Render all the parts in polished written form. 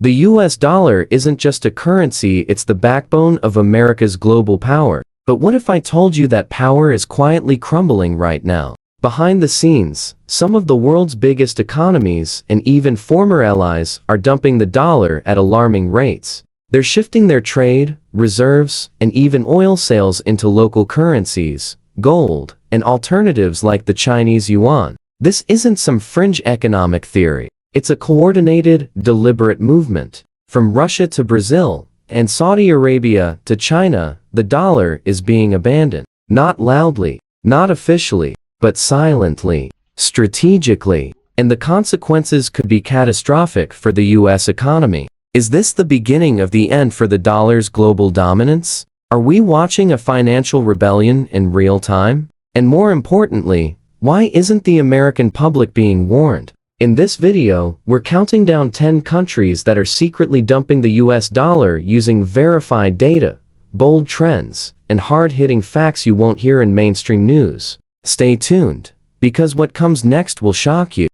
The US dollar isn't just a currency, it's the backbone of America's global power. But what if I told you that power is quietly crumbling right now? Behind the scenes, some of the world's biggest economies and even former allies are dumping the dollar at alarming rates. They're shifting their trade, reserves, and even oil sales into local currencies, gold, and alternatives like the Chinese yuan. This isn't some fringe economic theory. It's a coordinated, deliberate movement. From Russia to Brazil, and Saudi Arabia to China, the dollar is being abandoned. Not loudly, not officially, but silently, strategically. And the consequences could be catastrophic for the US economy. Is this the beginning of the end for the dollar's global dominance? Are we watching a financial rebellion in real time? And more importantly, why isn't the American public being warned? In this video, we're counting down 10 countries that are secretly dumping the US dollar using verified data, bold trends, and hard-hitting facts you won't hear in mainstream news. Stay tuned, because what comes next will shock you.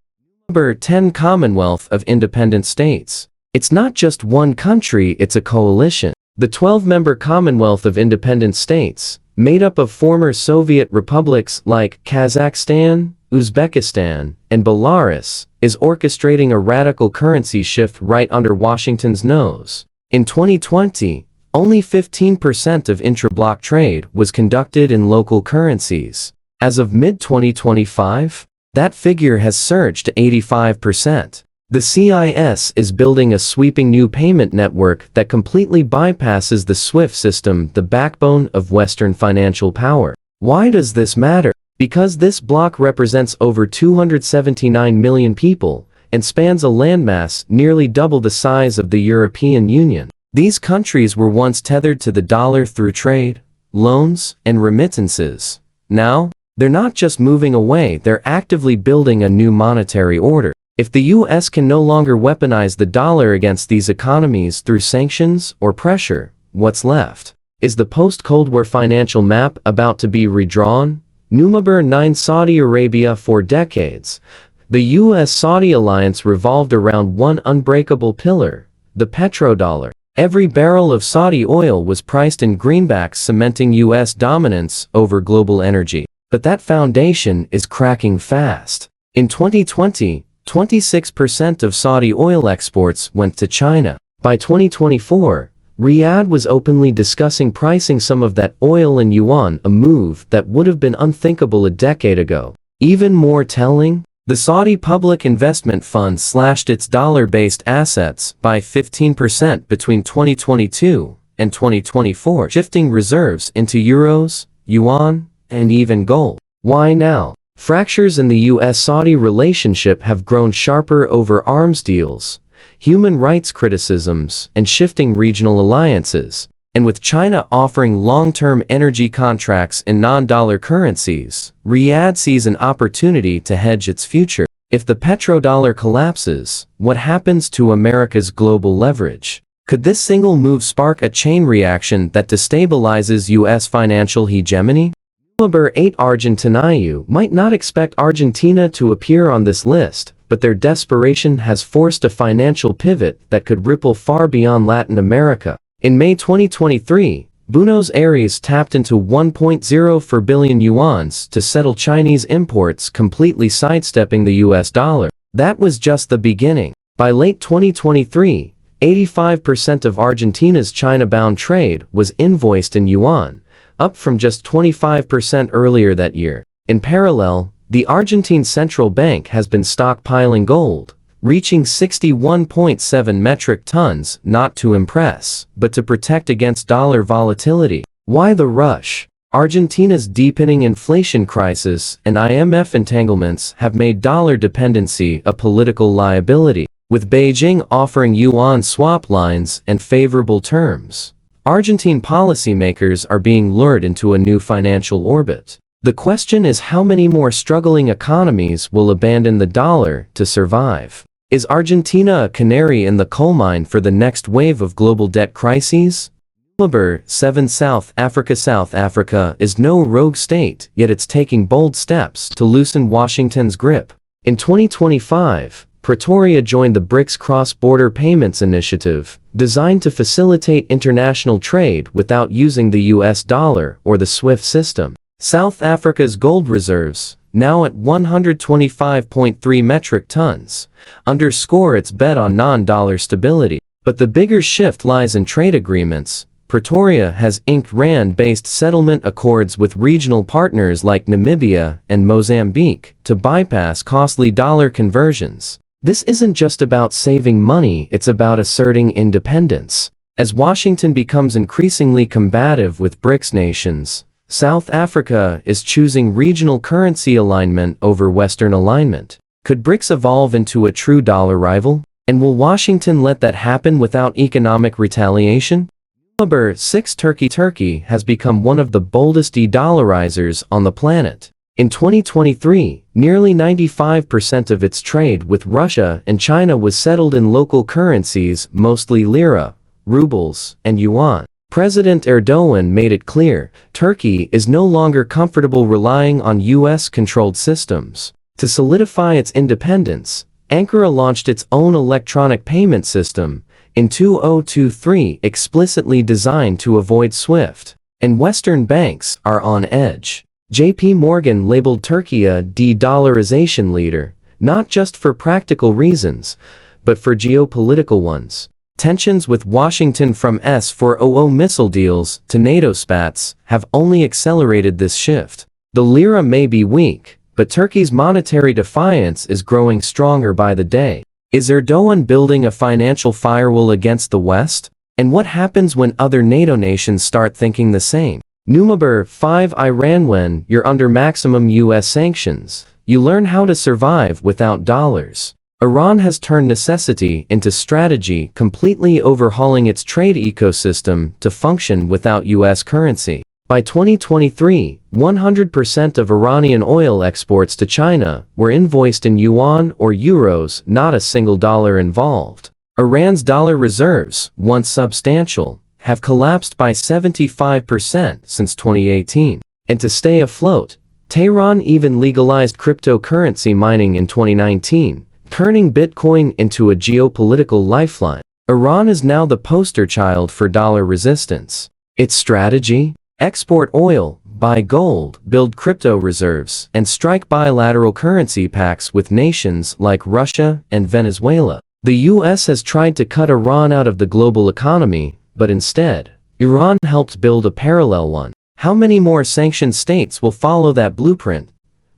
Number 10. Commonwealth of Independent States. It's not just one country, it's a coalition. The 12-member Commonwealth of Independent States, made up of former Soviet republics like Kazakhstan, Uzbekistan, and Belarus, is orchestrating a radical currency shift right under Washington's nose. In 2020, only 15% of intra-bloc trade was conducted in local currencies. As of mid-2025, that figure has surged to 85%. The CIS is building a sweeping new payment network that completely bypasses the SWIFT system, the backbone of Western financial power. Why does this matter? Because this bloc represents over 279 million people and spans a landmass nearly double the size of the European Union. These countries were once tethered to the dollar through trade, loans, and remittances. Now, they're not just moving away, they're actively building a new monetary order. If the US can no longer weaponize the dollar against these economies through sanctions or pressure, what's left? Is the post-Cold War financial map about to be redrawn? Number 9. Saudi Arabia. For decades, the US-Saudi alliance revolved around one unbreakable pillar, the petrodollar. Every barrel of Saudi oil was priced in greenbacks, cementing US dominance over global energy. But that foundation is cracking fast. In 2020, 26% of Saudi oil exports went to China. By 2024, Riyadh was openly discussing pricing some of that oil in yuan, a move that would have been unthinkable a decade ago. Even more telling, the Saudi Public Investment Fund slashed its dollar-based assets by 15% between 2022 and 2024, shifting reserves into euros, yuan, and even gold. Why now? Fractures in the US-Saudi relationship have grown sharper over arms deals, human rights criticisms, and shifting regional alliances. And with China offering long-term energy contracts in non-dollar currencies, Riyadh sees an opportunity to hedge its future. If the petrodollar collapses, what happens to America's global leverage? Could this single move spark a chain reaction that destabilizes US financial hegemony? Number 8. Argentina. You might not expect Argentina to appear on this list, but their desperation has forced a financial pivot that could ripple far beyond Latin America. In May 2023, Buenos Aires tapped into 1.04 billion yuans to settle Chinese imports, completely sidestepping the US dollar. That was just the beginning. By late 2023, 85% of Argentina's China-bound trade was invoiced in yuan, up from just 25% earlier that year. In parallel, the Argentine Central Bank has been stockpiling gold, reaching 61.7 metric tons, not to impress, but to protect against dollar volatility. Why the rush? Argentina's deepening inflation crisis and IMF entanglements have made dollar dependency a political liability. With Beijing offering yuan swap lines and favorable terms, Argentine policymakers are being lured into a new financial orbit. The question is, how many more struggling economies will abandon the dollar to survive? Is Argentina a canary in the coal mine for the next wave of global debt crises? Number 7. South Africa. South Africa is no rogue state, yet it's taking bold steps to loosen Washington's grip. In 2025, Pretoria joined the BRICS Cross-Border Payments Initiative, designed to facilitate international trade without using the US dollar or the SWIFT system. South Africa's gold reserves, now at 125.3 metric tons, underscore its bet on non-dollar stability. But the bigger shift lies in trade agreements. Pretoria has inked rand-based settlement accords with regional partners like Namibia and Mozambique to bypass costly dollar conversions. This isn't just about saving money, it's about asserting independence. As Washington becomes increasingly combative with BRICS nations, South Africa is choosing regional currency alignment over Western alignment. Could BRICS evolve into a true dollar rival? And will Washington let that happen without economic retaliation? Number 6. Turkey has become one of the boldest de-dollarizers on the planet. In 2023, nearly 95% of its trade with Russia and China was settled in local currencies, mostly lira, rubles, and yuan. President Erdogan made it clear, Turkey is no longer comfortable relying on US-controlled systems. To solidify its independence, Ankara launched its own electronic payment system in 2023, explicitly designed to avoid SWIFT. And Western banks are on edge. JP Morgan labeled Turkey a de-dollarization leader, not just for practical reasons, but for geopolitical ones. Tensions with Washington from S-400 missile deals to NATO spats have only accelerated this shift. The lira may be weak, but Turkey's monetary defiance is growing stronger by the day. Is Erdogan building a financial firewall against the West? And what happens when other NATO nations start thinking the same? Number 5. Iran. When you're under maximum US sanctions, you learn how to survive without dollars. Iran has turned necessity into strategy, completely overhauling its trade ecosystem to function without US currency. By 2023, 100% of Iranian oil exports to China were invoiced in yuan or euros, not a single dollar involved. Iran's dollar reserves, once substantial, have collapsed by 75% since 2018. And to stay afloat, Tehran even legalized cryptocurrency mining in 2019, turning Bitcoin into a geopolitical lifeline. Iran is now the poster child for dollar resistance. Its strategy? Export oil, buy gold, build crypto reserves, and strike bilateral currency pacts with nations like Russia and Venezuela. The US has tried to cut Iran out of the global economy, but instead, Iran helped build a parallel one. How many more sanctioned states will follow that blueprint?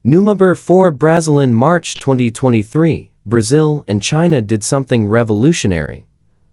Number 4. Brazil. In March 2023, Brazil and China did something revolutionary.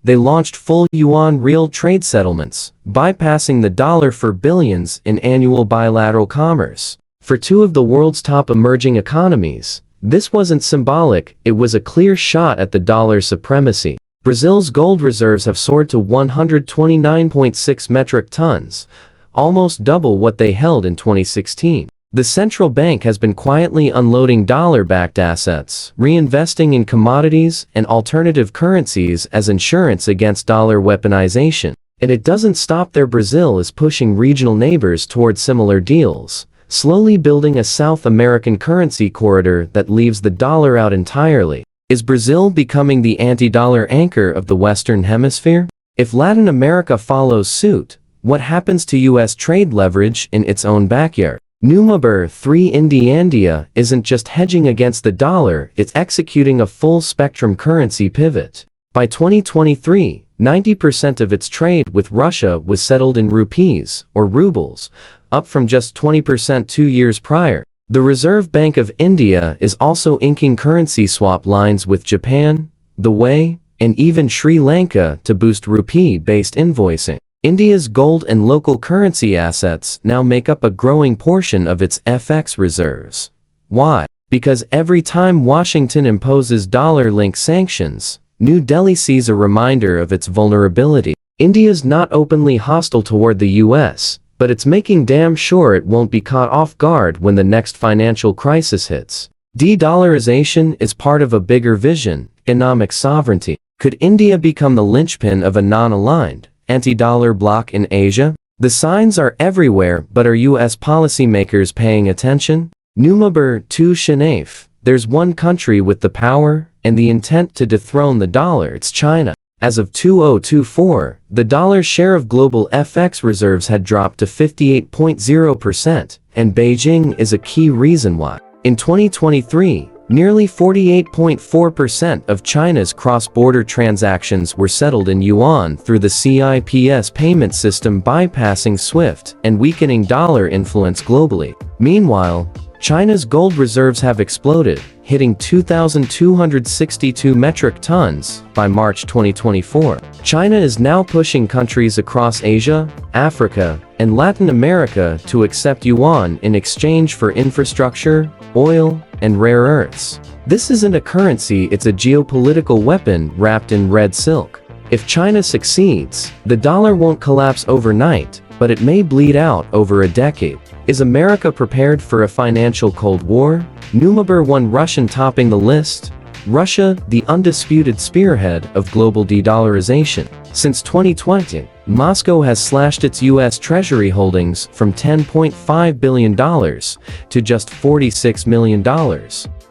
They launched full yuan real trade settlements, bypassing the dollar for billions in annual bilateral commerce. For two of the world's top emerging economies, this wasn't symbolic, it was a clear shot at the dollar's supremacy. Brazil's gold reserves have soared to 129.6 metric tons, almost double what they held in 2016. The central bank has been quietly unloading dollar-backed assets, reinvesting in commodities and alternative currencies as insurance against dollar weaponization. And it doesn't stop there. Brazil is pushing regional neighbors toward similar deals, slowly building a South American currency corridor that leaves the dollar out entirely. Is Brazil becoming the anti-dollar anchor of the Western Hemisphere? If Latin America follows suit, what happens to US trade leverage in its own backyard? Number 3. India isn't just hedging against the dollar, it's executing a full-spectrum currency pivot. By 2023, 90% of its trade with Russia was settled in rupees, or rubles, up from just 20% 2 years prior. The Reserve Bank of India is also inking currency swap lines with Japan, the Way, and even Sri Lanka to boost rupee-based invoicing. India's gold and local currency assets now make up a growing portion of its FX reserves. Why? Because every time Washington imposes dollar-linked sanctions, New Delhi sees a reminder of its vulnerability. India's not openly hostile toward the US, but it's making damn sure it won't be caught off guard when the next financial crisis hits. De-dollarization is part of a bigger vision, economic sovereignty. Could India become the linchpin of a non-aligned, anti-dollar bloc in Asia? The signs are everywhere, but are US policymakers paying attention? Number 2. There's one country with the power, and the intent to dethrone the dollar. It's China. As of 2024, the dollar's share of global FX reserves had dropped to 58.0%, and Beijing is a key reason why. In 2023, nearly 48.4% of China's cross-border transactions were settled in yuan through the CIPS payment system, bypassing SWIFT and weakening dollar influence globally. Meanwhile, China's gold reserves have exploded, hitting 2,262 metric tons by March 2024. China is now pushing countries across Asia, Africa, and Latin America to accept yuan in exchange for infrastructure, oil, and rare earths. This isn't a currency, it's a geopolitical weapon wrapped in red silk. If China succeeds, the dollar won't collapse overnight, but it may bleed out over a decade. Is America prepared for a financial Cold War? Number 1 Russian topping the list. Russia, the undisputed spearhead of global de-dollarization. Since 2020, Moscow has slashed its U.S. Treasury holdings from $10.5 billion to just $46 million.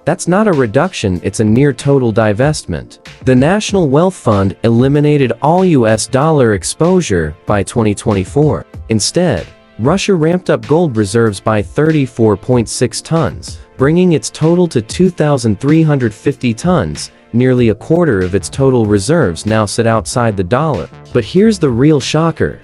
That's not a reduction, it's a near total divestment. The National Wealth Fund eliminated all U.S. dollar exposure by 2024. Instead, Russia ramped up gold reserves by 34.6 tons, bringing its total to 2,350 tons. Nearly a quarter of its total reserves now sit outside the dollar. But here's the real shocker.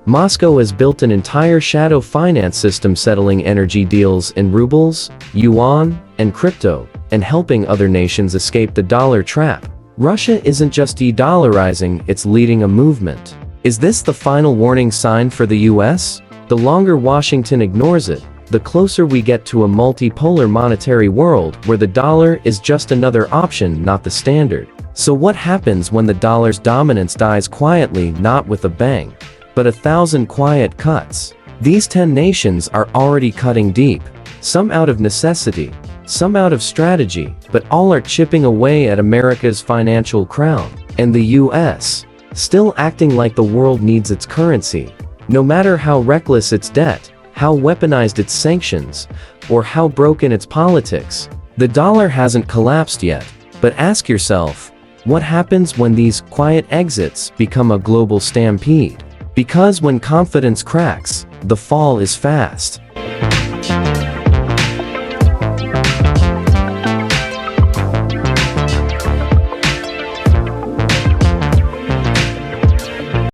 Moscow has built an entire shadow finance system, settling energy deals in rubles, yuan, and crypto, and helping other nations escape the dollar trap. Russia isn't just de-dollarizing, it's leading a movement. Is this the final warning sign for the US? The longer Washington ignores it, the closer we get to a multipolar monetary world where the dollar is just another option, not the standard. So what happens when the dollar's dominance dies quietly, not with a bang, but 1,000 quiet cuts? These 10 nations are already cutting deep, some out of necessity, some out of strategy, but all are chipping away at America's financial crown. And the US, still acting like the world needs its currency. No matter how reckless its debt, how weaponized its sanctions, or how broken its politics, the dollar hasn't collapsed yet. But ask yourself, what happens when these quiet exits become a global stampede? Because when confidence cracks, the fall is fast.